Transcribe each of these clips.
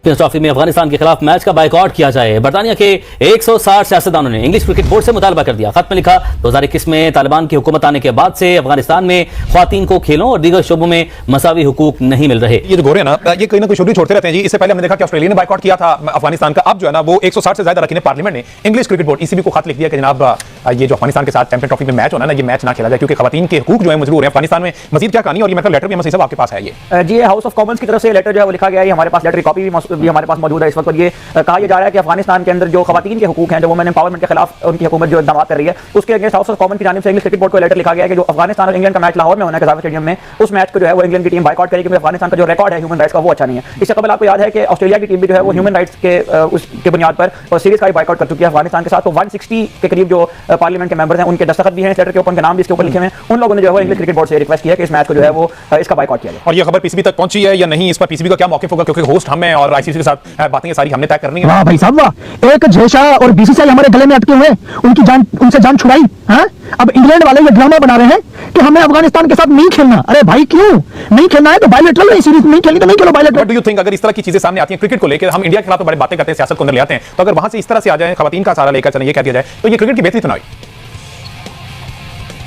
Trophy में अफगानिस्तान के खिलाफ मैच का बाइकआउट किया जाए। बरतानिया के 160 सियासतदानों ने इंग्लिश क्रिकेट बोर्ड से मुतालबा कर दिया। खत में लिखा 2021 में तालिबान की हुकूमत आने के बाद से अफगानिस्तान में ख्वातीन को खेलों और दीगर शोबों में मसावी हुकूक नहीं मिल रहे। ये जो गोरे ना ये कोई ना कोई शुरू छोड़ते रहते हैं जी। इससे पहले हमने देखा कि ऑस्ट्रेलिया ने बाइकआउट किया था अफगानिस्तान का। अब जो है ना वो 160 से ज्यादा अरकान पार्लियामेंट ने इंग्लिश क्रिकेट बोर्ड ईसीबी को खत लिख दिया कि जनाब ये जो अफगानिस्तान के साथ चैंपियन ट्रॉफी में मैच होना ना ये मैच ना खेला जाए क्योंकि खवातीन के हुकूक जो है मजबूर है अफगानिस्तान में। मजीद क्या कहानी और ये मतलब लेटर भी मसीह साहब आपके पास है ये जी हाउस ऑफ कॉमन्स की तरफ से लेटर जो है वो लिखा गया है। हमारे पास लेटर की कॉपी भी हमारे पास मौजूद है इस वक्त। और ये कहा यह जा रहा है कि अफगानिस्तान के अंदर जो खवातीन के हुकूक हैं, जो वुमेन एम्पावरमेंट के खिलाफ उनकी हुकूमत जो इक़दाम कर रही है, उसके अगेंस्ट हाउस ऑफ कॉमन की जानिब से इंग्लिश क्रिकेट बोर्ड को लेटर लिखा गया है कि जो अफगानिस्तान और इंग्लैंड का मैच लाहौर में होना है कज़ाफ स्टेडियम में, उस मैच को जो है वो इंग्लैंड की टीम बाइकआउट करेगी क्योंकि अफगानिस्तान का जो रिकॉर्ड है ह्यूमन राइट्स का वो अच्छा नहीं है। इससे कबल आपको याद है कि ऑस्ट्रेलिया की टीम भी जो है वो ह्यूमन राइट्स के उसके बुनियाद पर सीरीज का बाइकआउट कर चुकी है अफगानिस्तान के साथ। तो 160 के करीब जो पार्लियामेंट के मेंबर्स हैं उनके दस्तखत भी हैं इस लेटर के ऊपर, उनके नाम भी इसके ऊपर लिखे हुए हैं। उन लोगों ने जो है वो इंग्लिश क्रिकेट बोर्ड से रिक्वेस्ट किया कि इस मैच को जो है वो इसका बाइकआउट किया जाए। और ये खबर पीसीबी तक पहुंची है या नहीं, इस पर पीसीबी का क्या मौक़िफ़ होगा क्योंकि होस्ट हम हैं और आईसीसी के साथ बातें ये सारी हमने तय करनी है। वाह भाई साहब वाह, एक झेशा और बीसीसीआई हमारे गले में अटके हुए, उनकी जान उनसे जान छुड़ाई। हाँ, अब इंग्लैंड वाले ये ड्रामा बना रहे हैं कि हमें अफगानिस्तान के साथ नहीं खेलना। अरे भाई क्यों नहीं खेलना है? तो बायलैटरल सीरीज नहीं खेलनी तो नहीं खेलो bilateral. What do you think अगर इस तरह की चीजें सामने आती हैं क्रिकेट को लेकर, हम इंडिया के खिलाफ तो बड़ी बातें करते हैं, सियासत को अंदर ले आते हैं, तो अगर वहां से इस तरह से आ जाए खवातीन का सहारा लेकर चलें ये कह दिया जाए तो ये क्रिकेट की बेहतरी तो ना हुई?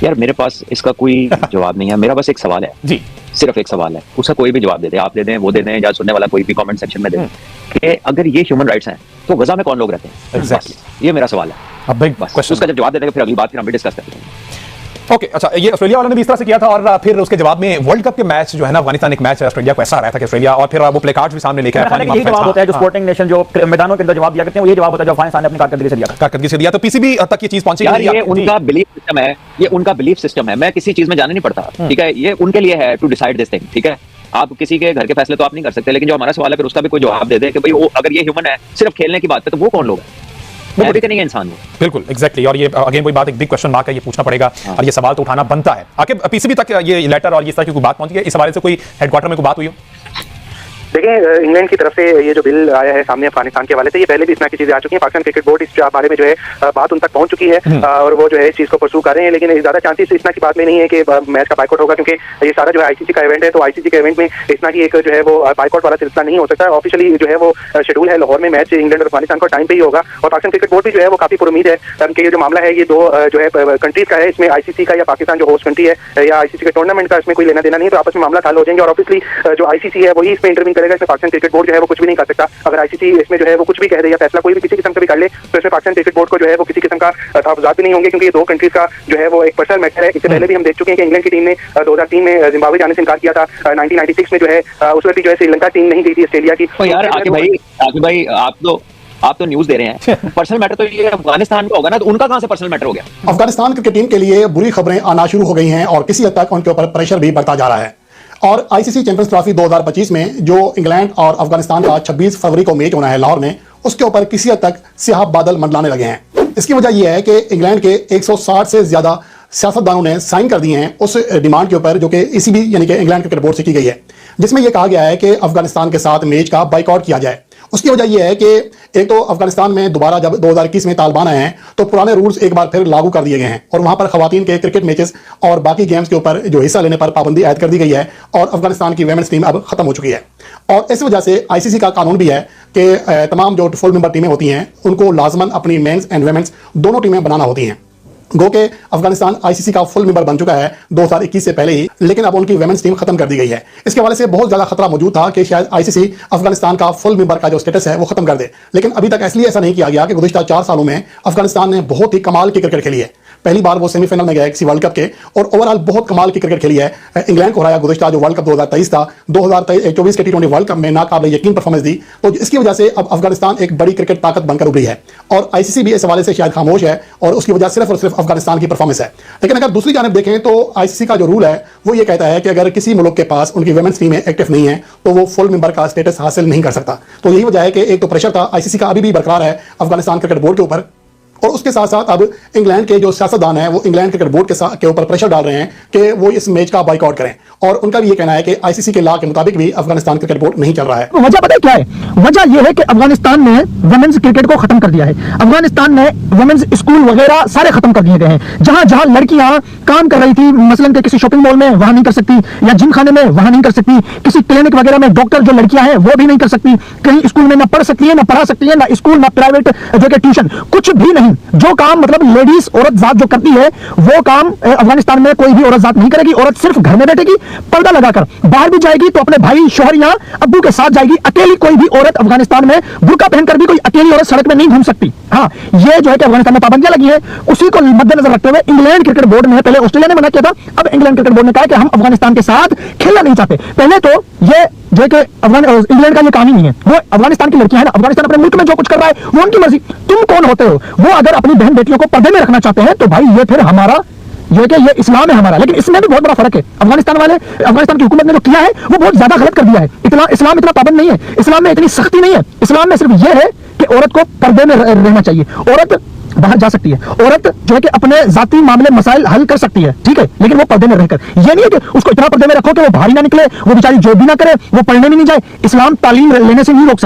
यार मेरे पास इसका कोई जवाब नहीं है। मेरा बस एक सवाल है जी, सिर्फ एक सवाल है, उसका कोई भी जवाब दे दे, आप दे दें, वो दे दें, या सुनने वाला कोई भी कमेंट सेक्शन में दे दें कि अगर ये ह्यूमन राइट्स हैं तो गजा में कौन लोग रहते हैं? एग्जैक्टली ये मेरा सवाल है। अब बिग क्वेश्चन, उसका जब जवाब दे देंगे फिर अगली बात फिर हम भी डिस्कस करते हैं। ओके अच्छा, ये ऑस्ट्रेलिया वालों ने भी इस तरह से किया था और फिर उसके जवाब में वर्ल्ड कप के मैच जो है ना अफगानिस्तान एक मैच ऑस्ट्रेलिया को ऐसा आ रहा था कि ऑस्ट्रेलिया, और फिर वो प्ले कार्ड्स भी सामने लेके आए। यही जवाब होता है जो स्पोर्टिंग नेशन जो मैदानों के अंदर जवाब दिया करते हैं, वो ये जवाब होता है जो अफगानिस्तान ने अपनी कारकर्दगी से दिया। तो पीसीबी तक ये चीज पहुंची यार ये उनका बिलीफ सिस्टम है, ये उनका बिलीफ सिस्टम है। मैं किसी चीज में जाने नहीं पड़ता, ठीक है, ये उनके लिए है टू डिसाइड दिस थिंग, ठीक है। आप किसी के घर के फैसले तो आप नहीं कर सकते, लेकिन जो हमारा सवाल है फिर उसका भी कोई जवाब दे दे कि भाई अगर ये ह्यूमन है सिर्फ खेलने की बात है तो वो कौन लोग हैं? वो भी नहीं है इंसान। बिल्कुल एग्जैक्टली। और ये अगेन वही बात, एक बिग क्वेश्चन मार्क है, ये पूछना पड़ेगा और ये सवाल तो उठाना बनता है। आखिर पीसीबी तक ये लेटर और इस तरह की कोई बात पहुंची है? इस हवाले से कोई हेडक्वार्टर में कोई बात हुई हो? देखिए इंग्लैंड की तरफ से ये जो बिल आया है सामने अफगानिस्तान के हवाले से, ये पहले भी इस तरह की चीजें आ चुकी हैं। पाकिस्तान क्रिकेट बोर्ड इस बारे में जो है बात उन तक पहुंच चुकी है और वो जो है इस चीज को परसू कर रहे हैं, लेकिन ज्यादा चांसेस इस तरह की बात में नहीं है कि मैच का बाइकआउट होगा क्योंकि ये सारा जो है आईसीसी का इवेंट है। तो आईसीसी के इवेंट में इस तरह की एक जो है वो बाइकआउट वाला सिलसिला नहीं हो सकता। ऑफिशियली जो है वो शेड्यूल है लाहौर में मैच इंग्लैंड और अफगानिस्तान का टाइम पे ही होगा। और पाकिस्तान क्रिकेट बोर्ड भी जो है वो काफी पुरुमीद है कि ये जो मामला है ये दो जो है कंट्रीज का है, इसमें आईसीसी का या पाकिस्तान जो होस्ट कंट्री है या आईसीसी के टूर्नामेंट का इसमें कोई लेना देना नहीं, तो आपस में मामला हल हो जाएंगे। और ऑब्वियसली जो आईसीसी है वही इसमें इंटरवीन करेगा, इसमें पाकिस्तान क्रिकेट बोर्ड जो है वो कुछ भी नहीं कर सकता। अगर आईसीसी इसमें जो है वो कुछ भी कह दे या फैसला कोई भी किसी किस्म का भी कर ले तो इसमें पाकिस्तान क्रिकेट बोर्ड को जो है वो किसी किस्म का तहफ़्फ़ुज़ात भी नहीं होंगे क्योंकि ये दो कंट्रीज का जो है वो एक पर्सनल मैटर है। इससे पहले भी हम देख चुके हैं कि इंग्लैंड की टीम ने 2003 में जिम्बाब्वे जाने से इनकार किया था। 1996 में जो है उस वक्त जो है श्रीलंका टीम नहीं गई थी ऑस्ट्रेलिया की। यार आकिब भाई आप तो न्यूज़ दे रहे हैं, पर्सनल मैटर तो ये अफगानिस्तान का होगा ना, तो उनका कहां से पर्सनल मैटर हो गया? अफगानिस्तान क्रिकेट टीम के लिए बुरी खबरें आना शुरू हो गई हैं और किसी हद तक उनके ऊपर प्रेशर भी बढ़ता जा रहा है। और आईसीसी चैंपियंस ट्रॉफी 2025 में जो इंग्लैंड और अफगानिस्तान का 26 फरवरी को मैच होना है लाहौर में, उसके ऊपर किसी हद तक स्याह बादल मंडलाने लगे हैं। इसकी वजह यह है कि इंग्लैंड के 160 से ज्यादा सियासतदानों ने साइन कर दिए हैं उस डिमांड के ऊपर जो कि ईसीबी यानी कि इंग्लैंड क्रिकेट बोर्ड से की गई है, जिसमें यह कहा गया है कि अफगानिस्तान के साथ मैच का बाइकआउट किया जाए। उसकी वजह यह है कि एक तो अफगानिस्तान में दोबारा जब 2021 में तालिबान आए हैं तो पुराने रूल्स एक बार फिर लागू कर दिए गए हैं और वहां पर खवातीन के क्रिकेट मैचेस और बाकी गेम्स के ऊपर जो हिस्सा लेने पर पाबंदी आयद कर दी गई है और अफगानिस्तान की वुमेन्स टीम अब खत्म हो चुकी है। और इस वजह से आईसीसी का कानून भी है कि तमाम जो फुल मेंबर टीमें होती हैं उनको लाजमन अपनी मेंस एंड वुमेन्स दोनों टीमें बनाना होती हैं। गो के अफगानिस्तान आईसीसी का फुल मेंबर बन चुका है 2021 से पहले ही, लेकिन अब उनकी वुमेन्स टीम खत्म कर दी गई है। इसके हवाले से बहुत ज्यादा खतरा मौजूद था कि शायद आईसीसी अफगानिस्तान का फुल मेंबर का जो स्टेटस है वो खत्म कर दे, लेकिन अभी तक इसलिए ऐसा नहीं किया गया कि गुज़िश्ता 4 सालों में अफगानिस्तान ने बहुत ही कमाल की क्रिकेट खेली है। पहली बार वो सेमीफाइनल में गए किसी वर्ल्ड कप के और ओवरऑल बहुत कमाल की क्रिकेट खेली है। इंग्लैंड को हराया गुज़िश्ता जो वर्ल्ड कप 2023 था, 2024 के टी20 वर्ल्ड कप में नाकाबिल यकीन परफॉर्मेंस दी। तो इसकी वजह से अब अफगानिस्तान एक बड़ी क्रिकेट ताकत बनकर उभरी है और आईसीसी भी इस हवाले से शायद खामोश है और उसकी वजह सिर्फ और सिर्फ अफगानिस्तान की परफॉर्मेंस है। लेकिन अगर दूसरी जानब देखें तो आईसीसी का जो रूल है वो ये कहता है कि अगर किसी मुल्क के पास उनकी वुमेन्स टीमें एक्टिव नहीं है तो वो फुल मेंबर का स्टेटस हासिल नहीं कर सकता। तो यही वजह है कि एक तो प्रेशर था आईसीसी का अभी भी बरकरार है अफगानिस्तान क्रिकेट बोर्ड के ऊपर और उसके साथ साथ अब इंग्लैंड के जो सियासतदान हैं वो इंग्लैंड क्रिकेट बोर्ड के ऊपर प्रेशर डाल रहे हैं कि वो इस मैच का बाइकआउट करें, और उनका भी ये कहना है कि आईसीसी के लॉ के मुताबिक भी अफगानिस्तान क्रिकेट बोर्ड नहीं चल रहा है। वजह पता है क्या है? वजह यह है कि अफगानिस्तान ने वुमेन्स क्रिकेट को खत्म कर दिया है। अफगानिस्तान में वुमेन्स स्कूल वगैरह सारे खत्म कर दिए गए हैं। जहां जहां लड़कियां काम कर रही थी, मसलन के किसी शॉपिंग मॉल में, वहां नहीं कर सकती, या जिम खाने में वहां नहीं कर सकती, किसी क्लिनिक वगैरह में डॉक्टर जो लड़कियां हैं वो भी नहीं कर सकती, कहीं स्कूल में ना पढ़ सकती है, ना पढ़ा सकती है, ना स्कूल, ना प्राइवेट जो कि ट्यूशन, कुछ भी नहीं। जो काम मतलब लेडीज औरत जात जो करती है वो काम अफगानिस्तान में कोई भी औरत जात नहीं करेगी। औरत सिर्फ घर में बैठेगी, पर्दा लगाकर, बाहर भी जाएगी तो अपने भाई शोहर या अब्बू के साथ जाएगी। अकेली कोई भी औरत अफगानिस्तान में बुर्का पहनकर भी कोई अकेली औरत सड़क में नहीं घूम सकती। हाँ, ये जो है कि अफगानिस्तान में पाबंदियां लगी है, उसी को मद्देनजर रखते हुए इंग्लैंड क्रिकेट बोर्ड ने, पहले ऑस्ट्रेलिया ने मना किया था, अब इंग्लैंड क्रिकेट बोर्ड ने कहा कि हम अफगानिस्तान के साथ खेलना नहीं चाहते। पहले तो ये जो है कि इंग्लैंड का ये काम ही नहीं है, वो अफगानिस्तान की लड़कियां हैं ना, अफगानिस्तान अपने मुल्क में जो कुछ कर रहा है वो उनकी मर्जी। तुम कौन होते हो? वो अगर अपनी बहन बेटियों को पर्दे में रखना चाहते हैं तो भाई ये फिर हमारा ये कि ये इस्लाम है हमारा। लेकिन इसमें भी बहुत बड़ा फर्क है। अफगानिस्तान की हुकूमत ने जो किया है वो बहुत ज्यादा गलत कर दिया है। इस्लाम इतना पाबंद नहीं है, इस्लाम में इतनी सख्ती नहीं है। इस्लाम में सिर्फ ये है कि औरत को पर्दे में रहना चाहिए, औरत बाहर जा सकती है, औरत जो है कि अपने जाती मामले मसाइल हल कर सकती है, ठीक है, लेकिन वो पर्दे में रहकर। ये नहीं है कि उसको इतना पर्दे में रखो कि वो बाहर ही ना निकले, वो बेचारी जॉब भी ना करे, वो पढ़ने भी नहीं जाए। इस्लाम तालीम लेने से नहीं रोक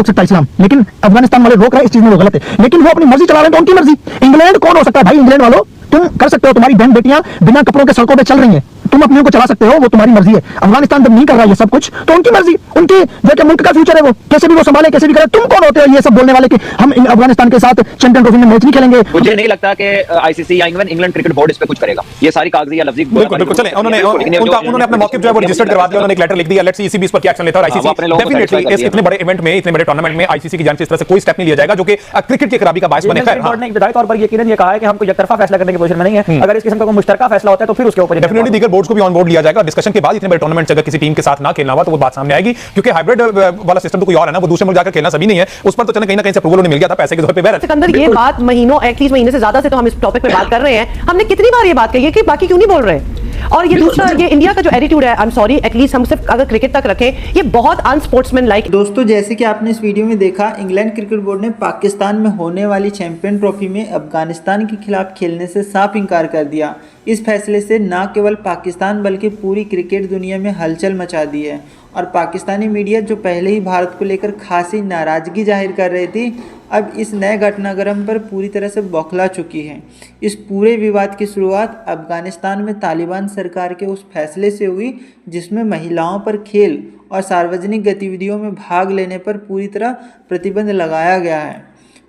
सकता इस्लाम, लेकिन अफगानिस्तान वाले रोक रहे हैं, इस चीज में वो गलत है। लेकिन वो अपनी मर्जी चला रहे हैं तो उनकी मर्जी। इंग्लैंड कौन हो सकता है भाई? इंग्लैंड वालों, तुम कर सकते हो, तुम्हारी बहन बेटियां बिना कपड़ों के सड़कों पे चल रही हैं, तुम अपने को चला सकते हो, वो तुम्हारी मर्जी है। अफगानिस्तान जब नहीं कर रहा है ये सब कुछ तो उनकी मर्जी, उनकी जो कि मुल्क का फ्यूचर है, वो कैसे भी वो संभाले, कैसे भी करे। तुम कौन होते हो ये सब बोलने वाले कि हम अफगानिस्तान के साथ चैंपियन ट्रॉफी में मैच नहीं खेलेंगे? मुझे नहीं लगता कि आईसीसी या इंग्लैंड क्रिकेट बोर्ड इस पे कुछ करेगा। ये सारी कागजी या लफ्जी बिल्कुल चलें, उन्होंने अपना मौक़िफ़ जो है वो रजिस्टर्ड करवा दिया, उन्होंने एक लेटर लिख दिया, लेट्स सी ईसीबी इस पर क्या एक्शन लेता है। और आईसीसी डेफिनेटली इस इतने बड़े इवेंट में, इतने बड़े टूर्नामेंट में आईसीसी की जानिब से इस तरह से कोई स्टेप नहीं लिया जाएगा जो कि क्रिकेट की खराबी का बायस बने। खैर, बोर्ड ने इब्तदाई तौर पर यकीनन ये कहा है कि हम कोई एकतरफा फैसला करने की पोजीशन में नहीं है। अगर इस किस्म का कोई मुश्तरका फैसला होता है तो फिर उसके ऊपर डेफिनेटली दीगर बोर्ड्स को भी ऑन बोर्ड लिया जाएगा। डिस्कशन के बाद इतने बड़े टूर्नामेंट अगर किसी टीम के साथ ना खेलना हुआ तो वो बात सामने आएगी, क्योंकि हाइब्रिड वाला सिस्टम तो कोई और है ना, वो दूसरे मुल्क जाकर खेलना सभी नहीं है। उस पर तो चले कहीं ना कहीं से अप्रूवल उन्हें मिल गया था पैसे के तौर पे। सिकंदर, ये बात महीनों, एटलीस्ट महीने से ज्यादा से तो हम इस टॉपिक पे बात कर रहे हैं। हमने कितनी बार ये बात कही है कि बाकी क्यों नहीं बोल रहे? और ये दूसरा, ये इंडिया का जो एटीट्यूड है, आई एम सॉरी, एटलीस्ट हम सिर्फ अगर क्रिकेट तक रखें, ये बहुत अनस्पोर्ट्समैन लाइक। दोस्तों, जैसे कि आपने इस वीडियो में देखा, इंग्लैंड क्रिकेट बोर्ड ने पाकिस्तान में होने वाली चैंपियन ट्रॉफी में अफगानिस्तान के खिलाफ खेलने से साफ इंकार कर दिया। इस फैसले से न केवल पाकिस्तान बल्कि पूरी क्रिकेट दुनिया में हलचल मचा दी है, और पाकिस्तानी मीडिया जो पहले ही भारत को लेकर खासी नाराज़गी जाहिर कर रही थी, अब इस नए घटनाक्रम पर पूरी तरह से बौखला चुकी है। इस पूरे विवाद की शुरुआत अफगानिस्तान में तालिबान सरकार के उस फैसले से हुई जिसमें महिलाओं पर खेल और सार्वजनिक गतिविधियों में भाग लेने पर पूरी तरह प्रतिबंध लगाया गया है।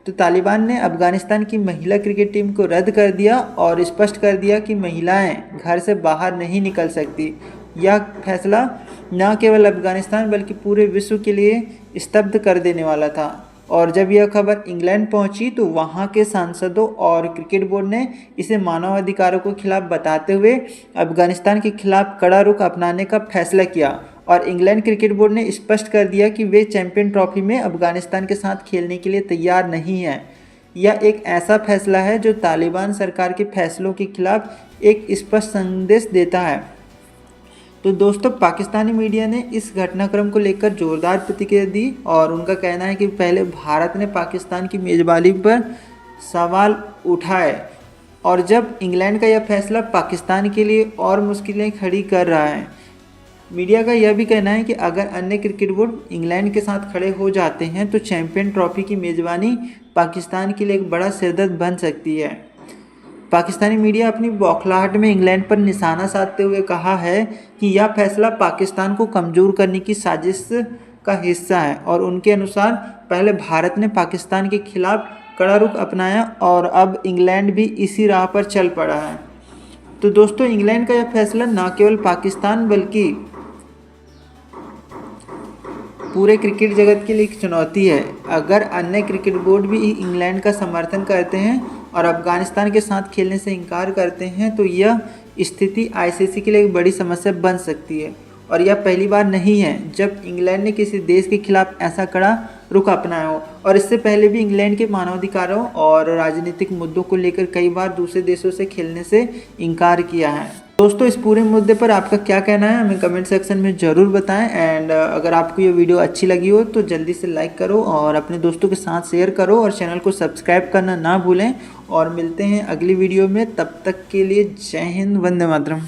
तो तालिबान ने अफगानिस्तान की महिला क्रिकेट टीम को रद्द कर दिया और स्पष्ट कर दिया कि महिलाएं घर से बाहर नहीं निकल सकती। यह फैसला न केवल अफगानिस्तान बल्कि पूरे विश्व के लिए स्तब्ध कर देने वाला था। और जब यह खबर इंग्लैंड पहुंची तो वहां के सांसदों और क्रिकेट बोर्ड ने इसे मानवाधिकारों के खिलाफ बताते हुए अफगानिस्तान के खिलाफ कड़ा रुख अपनाने का फैसला किया। और इंग्लैंड क्रिकेट बोर्ड ने स्पष्ट कर दिया कि वे चैंपियन ट्रॉफी में अफगानिस्तान के साथ खेलने के लिए तैयार नहीं हैं। यह एक ऐसा फैसला है जो तालिबान सरकार के फैसलों के खिलाफ एक स्पष्ट संदेश देता है। तो दोस्तों, पाकिस्तानी मीडिया ने इस घटनाक्रम को लेकर जोरदार प्रतिक्रिया दी और उनका कहना है कि पहले भारत ने पाकिस्तान की मेज़बानी पर सवाल उठाए, और जब इंग्लैंड का यह फैसला पाकिस्तान के लिए और मुश्किलें खड़ी कर रहा है। मीडिया का यह भी कहना है कि अगर अन्य क्रिकेट बोर्ड इंग्लैंड के साथ खड़े हो जाते हैं तो चैंपियन ट्रॉफी की मेज़बानी पाकिस्तान के लिए एक बड़ा सिरदर्द बन सकती है। पाकिस्तानी मीडिया अपनी बौखलाहट में इंग्लैंड पर निशाना साधते हुए कहा है कि यह फैसला पाकिस्तान को कमज़ोर करने की साजिश का हिस्सा है, और उनके अनुसार पहले भारत ने पाकिस्तान के खिलाफ कड़ा रुख अपनाया और अब इंग्लैंड भी इसी राह पर चल पड़ा है। तो दोस्तों, इंग्लैंड का यह फैसला न केवल पाकिस्तान बल्कि पूरे क्रिकेट जगत के लिए एक चुनौती है। अगर अन्य क्रिकेट बोर्ड भी इंग्लैंड का समर्थन करते हैं और अफगानिस्तान के साथ खेलने से इनकार करते हैं तो यह स्थिति आईसीसी के लिए एक बड़ी समस्या बन सकती है। और यह पहली बार नहीं है जब इंग्लैंड ने किसी देश के खिलाफ ऐसा कड़ा रुख अपनाया हो, और इससे पहले भी इंग्लैंड के मानवाधिकारों और राजनीतिक मुद्दों को लेकर कई बार दूसरे देशों से खेलने से इनकार किया है। दोस्तों, इस पूरे मुद्दे पर आपका क्या कहना है हमें कमेंट सेक्शन में ज़रूर बताएं। एंड अगर आपको ये वीडियो अच्छी लगी हो तो जल्दी से लाइक करो और अपने दोस्तों के साथ शेयर करो और चैनल को सब्सक्राइब करना ना भूलें। और मिलते हैं अगली वीडियो में, तब तक के लिए जय हिंद, वंदे मातरम।